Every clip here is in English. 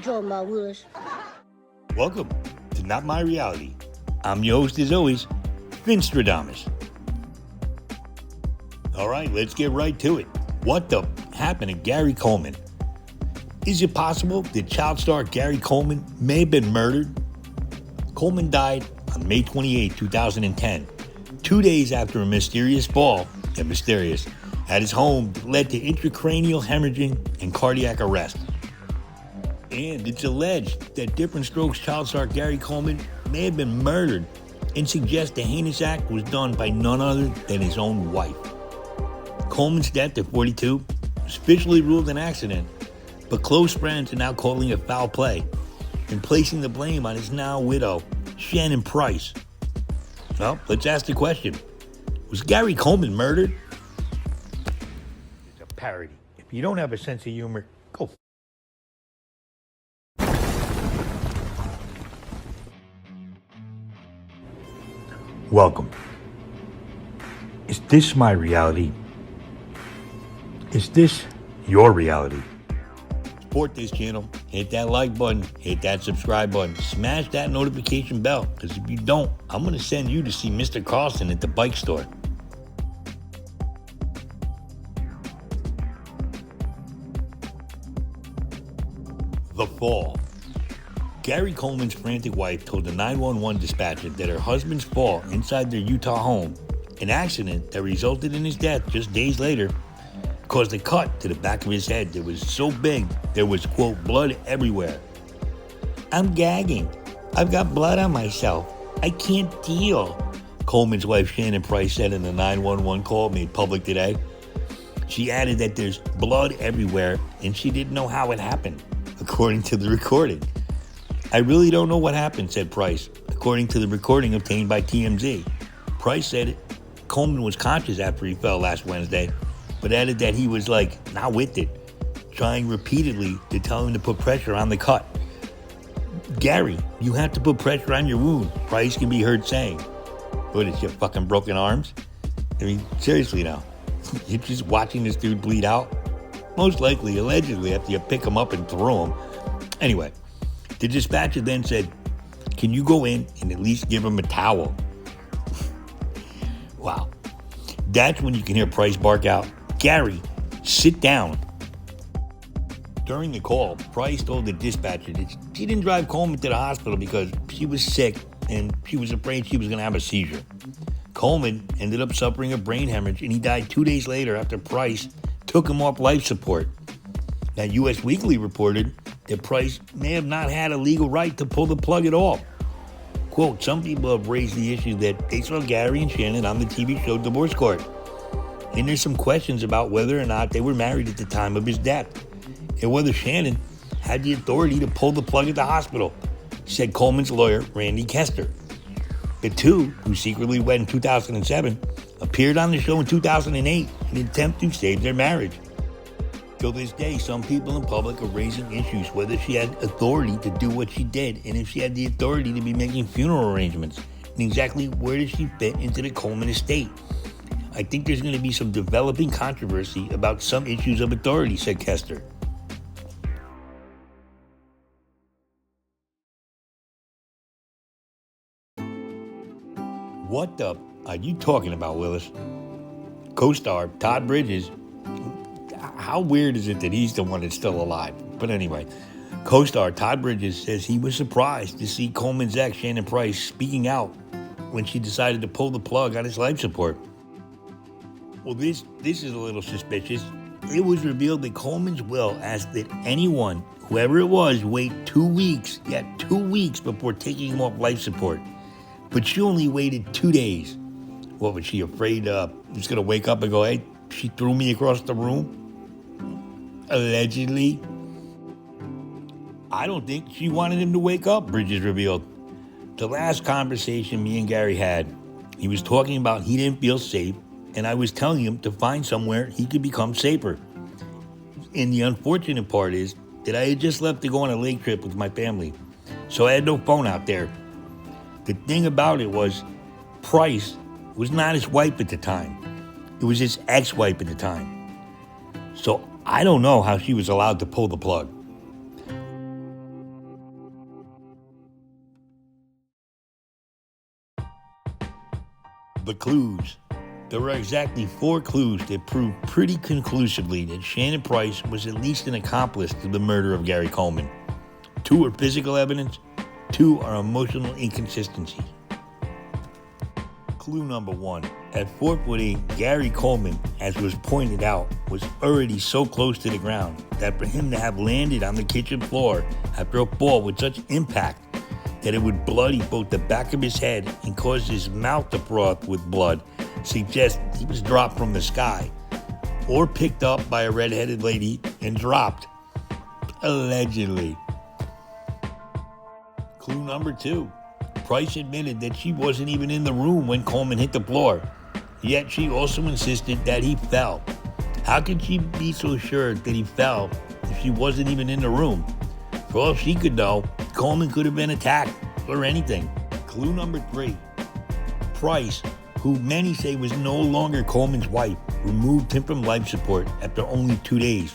talking about, Willis? Welcome to Not My Reality. I'm your host, as always, Vinstradamus. All right, let's get right to it. What the happened to Gary Coleman? Is it possible that child star Gary Coleman may have been murdered? Coleman died on May 28, 2010, 2 days after a mysterious fall, at his home that led to intracranial hemorrhaging and cardiac arrest. And it's alleged that Diff'rent Strokes child star Gary Coleman may have been murdered, and suggests the heinous act was done by none other than his own wife. Coleman's death at 42 was officially ruled an accident, but close friends are now calling it foul play and placing the blame on his now widow, Shannon Price. Well, let's ask the question. Was Gary Coleman murdered? It's a parody. If you don't have a sense of humor, go. Welcome. Is this my reality? Is this your reality? Support this channel. Hit that like button. Hit that subscribe button. Smash that notification bell. Because if you don't, I'm going to send you to see Mr. Carlson at the bike store. The fall. Gary Coleman's frantic wife told the 911 dispatcher that her husband's fall inside their Utah home, an accident that resulted in his death just days later, caused a cut to the back of his head that was so big there was, quote, blood everywhere. "I'm gagging. I've got blood on myself. I can't deal," Coleman's wife Shannon Price said in a 911 call made public today. She added that there's blood everywhere and she didn't know how it happened, according to the recording. "I really don't know what happened," said Price, according to the recording obtained by TMZ. Price said Coleman was conscious after he fell last Wednesday, but added that he was not with it, trying repeatedly to tell him to put pressure on the cut. "Gary, you have to put pressure on your wound," Price can be heard saying. "What, is your fucking broken arms? I mean, seriously now, you're just watching this dude bleed out? Most likely, allegedly, after you pick him up and throw him." Anyway, the dispatcher then said, "Can you go in and at least give him a towel?" Wow. That's when you can hear Price bark out, "Gary, sit down." During the call, Price told the dispatcher that she didn't drive Coleman to the hospital because she was sick and she was afraid she was going to have a seizure. Coleman ended up suffering a brain hemorrhage and he died 2 days later after Price took him off life support. Now, US Weekly reported that Price may have not had a legal right to pull the plug at all. Quote, "Some people have raised the issue that they saw Gary and Shannon on the TV show Divorce Court. And there's some questions about whether or not they were married at the time of his death, and whether Shannon had the authority to pull the plug at the hospital," said Coleman's lawyer, Randy Kester. The two, who secretly wed in 2007, appeared on the show in 2008 in an attempt to save their marriage. Till this day, some people in public are raising issues whether she had authority to do what she did and if she had the authority to be making funeral arrangements, and exactly where does she fit into the Coleman estate. "I think there's going to be some developing controversy about some issues of authority," said Kester. What the are you talking about, Willis? Co-star Todd Bridges. How weird is it that he's the one that's still alive? But anyway, co-star Todd Bridges says he was surprised to see Coleman's ex, Shannon Price, speaking out when she decided to pull the plug on his life support. Well, this is a little suspicious. It was revealed that Coleman's will asked that anyone, whoever it was, wait 2 weeks, 2 weeks before taking him off life support. But she only waited 2 days. What, was she afraid he's going to wake up and go, "Hey, she threw me across the room"? Allegedly. "I don't think she wanted him to wake up," Bridges revealed. "The last conversation me and Gary had, he was talking about he didn't feel safe, and I was telling him to find somewhere he could become safer. And the unfortunate part is that I had just left to go on a lake trip with my family, so I had no phone out there. The thing about it was, Price was not his wife at the time. It was his ex-wife at the time. So I don't know how she was allowed to pull the plug." The clues. There were exactly 4 clues that proved pretty conclusively that Shannon Price was at least an accomplice to the murder of Gary Coleman. 2 are physical evidence, 2 are emotional inconsistencies. Clue number 1. At 4'8", Gary Coleman, as was pointed out, was already so close to the ground that for him to have landed on the kitchen floor after a fall with such impact that it would bloody both the back of his head and cause his mouth to froth with blood suggests he was dropped from the sky or picked up by a red-headed lady and dropped, allegedly. Clue number 2. Price admitted that she wasn't even in the room when Coleman hit the floor, yet she also insisted that he fell. How could she be so sure that he fell if she wasn't even in the room? For all she could know, Coleman could have been attacked or anything. Clue number 3. Price, who many say was no longer Coleman's wife, removed him from life support after only 2 days.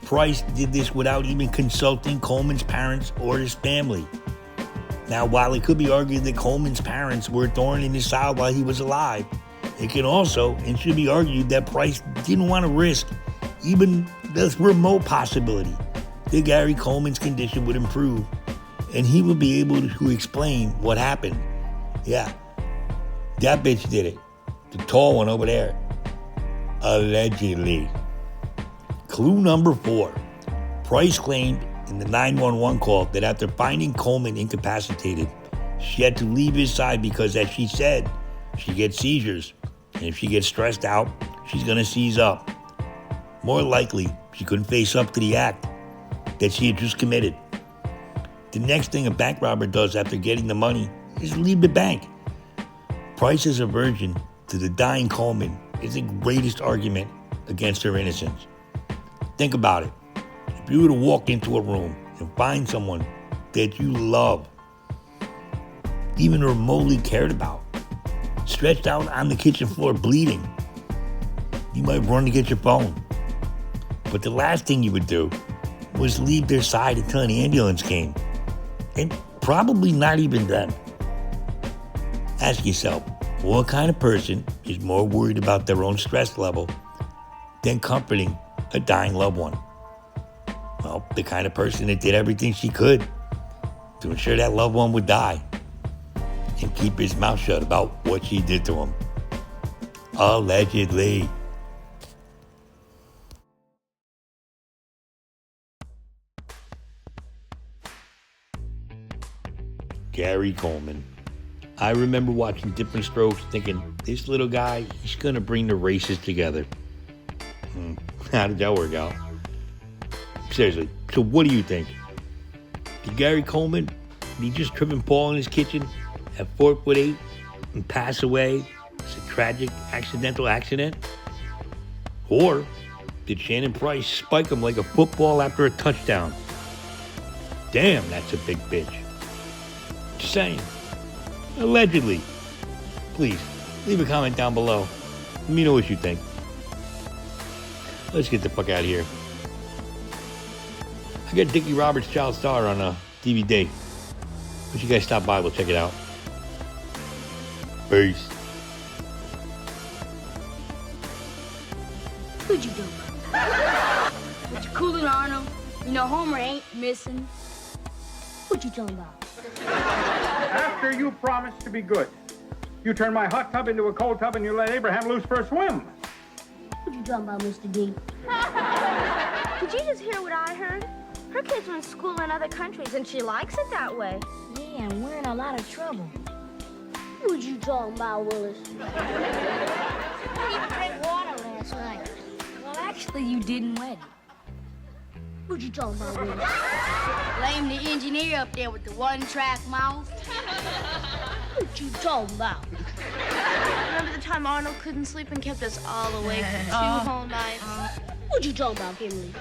Price did this without even consulting Coleman's parents or his family. Now, while it could be argued that Coleman's parents were a thorn in his side while he was alive, it can also and should be argued that Price didn't want to risk even the remote possibility that Gary Coleman's condition would improve and he would be able to explain what happened. Yeah, that bitch did it. The tall one over there. Allegedly. Clue number 4. Price claimed in the 911 call that after finding Coleman incapacitated, she had to leave his side because, as she said, she gets seizures. And if she gets stressed out, she's going to seize up. More likely, she couldn't face up to the act that she had just committed. The next thing a bank robber does after getting the money is leave the bank. Price's aversion to the dying Coleman is the greatest argument against her innocence. Think about it. If you were to walk into a room and find someone that you love, even remotely cared about, stretched out on the kitchen floor bleeding, you might run to get your phone. But the last thing you would do was leave their side until an ambulance came. And probably not even then. Ask yourself, what kind of person is more worried about their own stress level than comforting a dying loved one? Well, the kind of person that did everything she could to ensure that loved one would die and keep his mouth shut about what she did to him. Allegedly. Gary Coleman. I remember watching Diff'rent Strokes thinking, this little guy, he's going to bring the races together. How did that work out? Seriously, so what do you think? Did Gary Coleman, did he just trip and fall in his kitchen at 4'8" and pass away? It's a tragic, accidental accident? Or did Shannon Price spike him like a football after a touchdown? Damn, that's a big bitch. Just saying. Allegedly. Please, leave a comment down below. Let me know what you think. Let's get the fuck out of here. I got Dickie Roberts' Child Star on DVD. Why don't you guys stop by? We'll check it out. Peace. What'd you do? But you're cooling Arnold. You know Homer ain't missing. What you talking about? After you promised to be good, you turned my hot tub into a cold tub and you let Abraham loose for a swim. What you talking about, Mr. D? Did you just hear what I heard? Her kids are in school in other countries, and she likes it that way. Yeah, and we're in a lot of trouble. What you talking about, Willis? I didn't drink water last night. Well, actually, you didn't wet it. What you talking about, Willis? Blame the engineer up there with the one-track mouth. What you talking about? Remember the time Arnold couldn't sleep and kept us all awake for 2 whole nights? What you talking about, Kimberly?